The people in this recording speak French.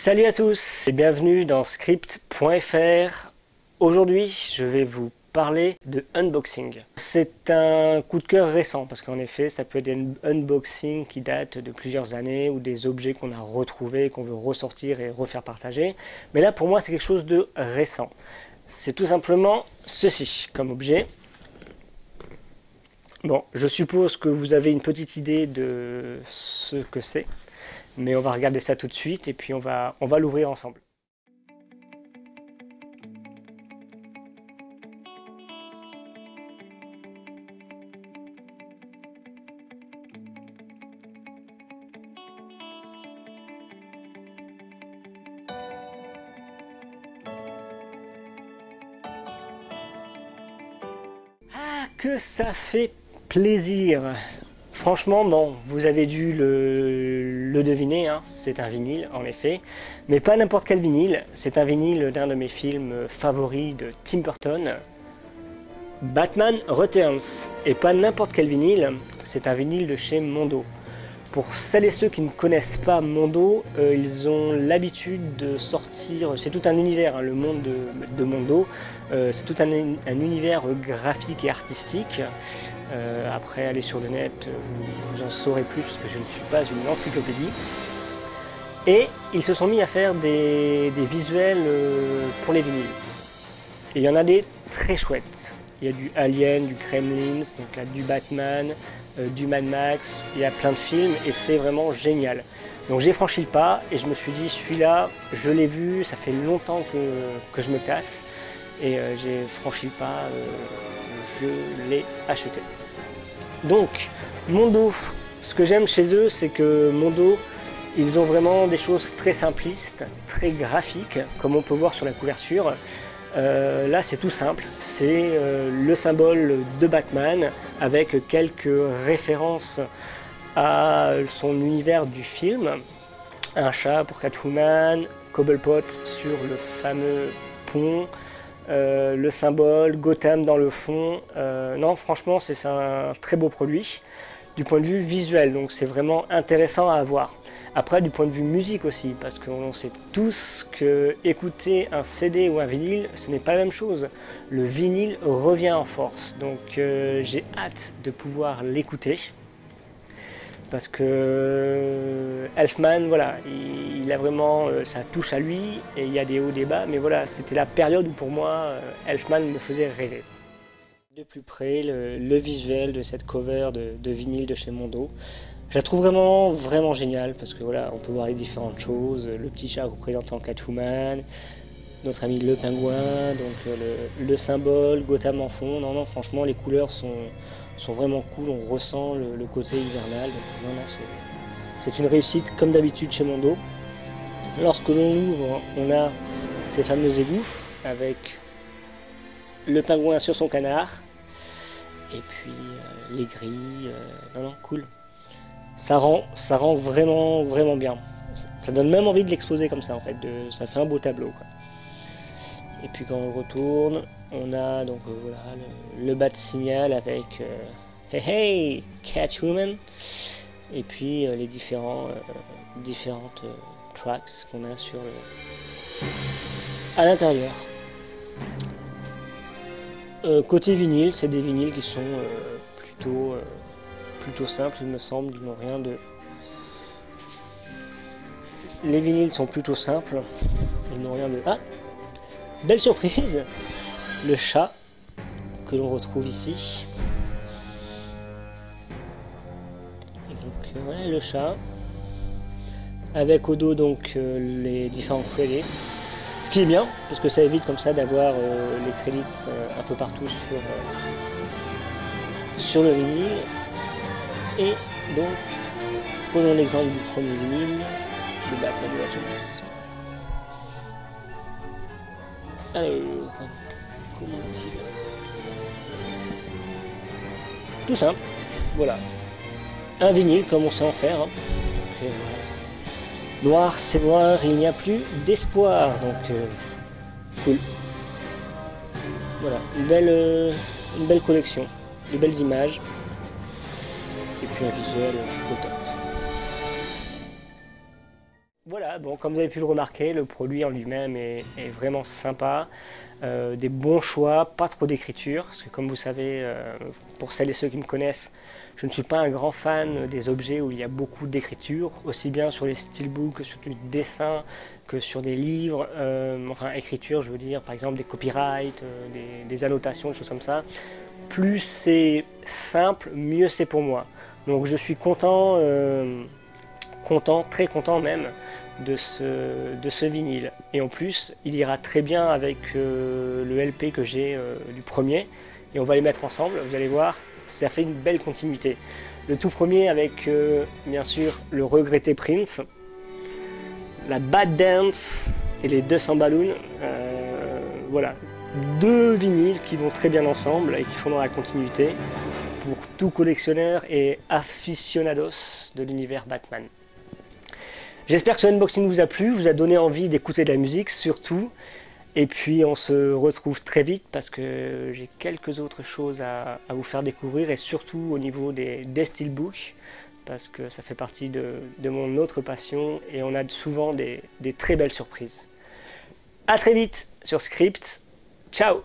Salut à tous et bienvenue dans Script.fr. Aujourd'hui, je vais vous parler de unboxing. C'est un coup de cœur récent parce qu'en effet, ça peut être des unboxings qui datent de plusieurs années ou des objets qu'on a retrouvés, qu'on veut ressortir et refaire partager. Mais là, pour moi, c'est quelque chose de récent. C'est tout simplement ceci comme objet. Bon, je suppose que vous avez une petite idée de ce que c'est. Mais on va regarder ça tout de suite et puis on va l'ouvrir ensemble. Ah, que ça fait plaisir! Franchement, bon, vous avez dû le deviner, hein, c'est un vinyle en effet, mais pas n'importe quel vinyle, c'est un vinyle d'un de mes films favoris de Tim Burton, Batman Returns, et pas n'importe quel vinyle, c'est un vinyle de chez Mondo. Pour celles et ceux qui ne connaissent pas Mondo, ils ont l'habitude de sortir, c'est tout un univers, hein, le monde de Mondo, c'est tout un univers graphique et artistique. Après, allez sur le net, vous en saurez plus parce que je ne suis pas une encyclopédie. Et ils se sont mis à faire des visuels pour les vinyles. Et il y en a des très chouettes. Il y a du Alien, du Gremlins, donc là, du Batman, du Mad Max, il y a plein de films et c'est vraiment génial. Donc j'ai franchi le pas et je me suis dit celui-là, je l'ai vu, ça fait longtemps que je me tâte et j'ai franchi le pas, je l'ai acheté. Donc Mondo, ce que j'aime chez eux, c'est que Mondo, ils ont vraiment des choses très simplistes, très graphiques, comme on peut voir sur la couverture. Là c'est tout simple, c'est le symbole de Batman avec quelques références à son univers du film. Un chat pour Catwoman, Cobblepot sur le fameux pont, le symbole, Gotham dans le fond. Non, franchement c'est un très beau produit du point de vue visuel, donc c'est vraiment intéressant à avoir. Après, du point de vue musique aussi, parce qu'on sait tous que écouter un CD ou un vinyle, ce n'est pas la même chose. Le vinyle revient en force, donc j'ai hâte de pouvoir l'écouter. Parce que Elfman, voilà, il a vraiment sa touche à lui, et il y a des hauts, des bas, mais voilà, c'était la période où pour moi, Elfman me faisait rêver. De plus près, le visuel de cette cover de vinyle de chez Mondo. Je la trouve vraiment géniale parce que voilà, on peut voir les différentes choses. Le petit chat représentant Catwoman, notre ami le pingouin, donc le symbole, Gotham en fond. Non, franchement, les couleurs sont vraiment cool. On ressent le côté hivernal. Donc, non, c'est une réussite comme d'habitude chez Mondo. Lorsque l'on ouvre, on a ces fameux égouts avec le pingouin sur son canard. Et puis les grilles. Non, cool. Ça rend vraiment bien. Ça donne même envie de l'exposer comme ça en fait, ça fait un beau tableau quoi. Et puis quand on retourne, on a donc voilà le bas de signal avec hey Catwoman, et puis les différentes tracks qu'on a sur à l'intérieur. Côté vinyle, c'est des vinyles qui sont plutôt simple, il me semble, ils n'ont rien de... Les vinyles sont plutôt simples, ils n'ont rien de... Ah! Belle surprise! Le chat, que l'on retrouve ici. Donc voilà le chat. Avec au dos donc les différents credits. Ce qui est bien, parce que ça évite comme ça d'avoir les credits un peu partout sur le vinyle. Et donc, prenons l'exemple du premier vinyle, de Batman Returns. Alors, comment est-il? Tout simple, voilà. Un vinyle comme on sait en faire. Hein. Donc, noir, c'est noir, il n'y a plus d'espoir. Donc, cool. Voilà, une belle collection, de belles images. Et puis un visuel au top. Voilà. Voilà, bon, comme vous avez pu le remarquer, le produit en lui-même est vraiment sympa. Des bons choix, pas trop d'écriture, parce que comme vous savez, pour celles et ceux qui me connaissent, je ne suis pas un grand fan des objets où il y a beaucoup d'écriture, aussi bien sur les steelbooks que sur du dessin, que sur des livres, enfin écriture, je veux dire, par exemple des copyrights, des annotations, des choses comme ça. Plus c'est simple, mieux c'est pour moi. Donc je suis content, très content même, de ce vinyle. Et en plus, il ira très bien avec le LP que j'ai du premier. Et on va les mettre ensemble, vous allez voir, ça fait une belle continuité. Le tout premier avec, bien sûr, le regretté Prince, la Bad Dance et les 200 Balloons. Voilà, deux vinyles qui vont très bien ensemble et qui font dans la continuité pour tout collectionneur et aficionados de l'univers Batman. J'espère que ce unboxing vous a plu, vous a donné envie d'écouter de la musique surtout. Et puis on se retrouve très vite parce que j'ai quelques autres choses à vous faire découvrir et surtout au niveau des steelbooks parce que ça fait partie de mon autre passion et on a souvent des très belles surprises. A très vite sur Script, ciao!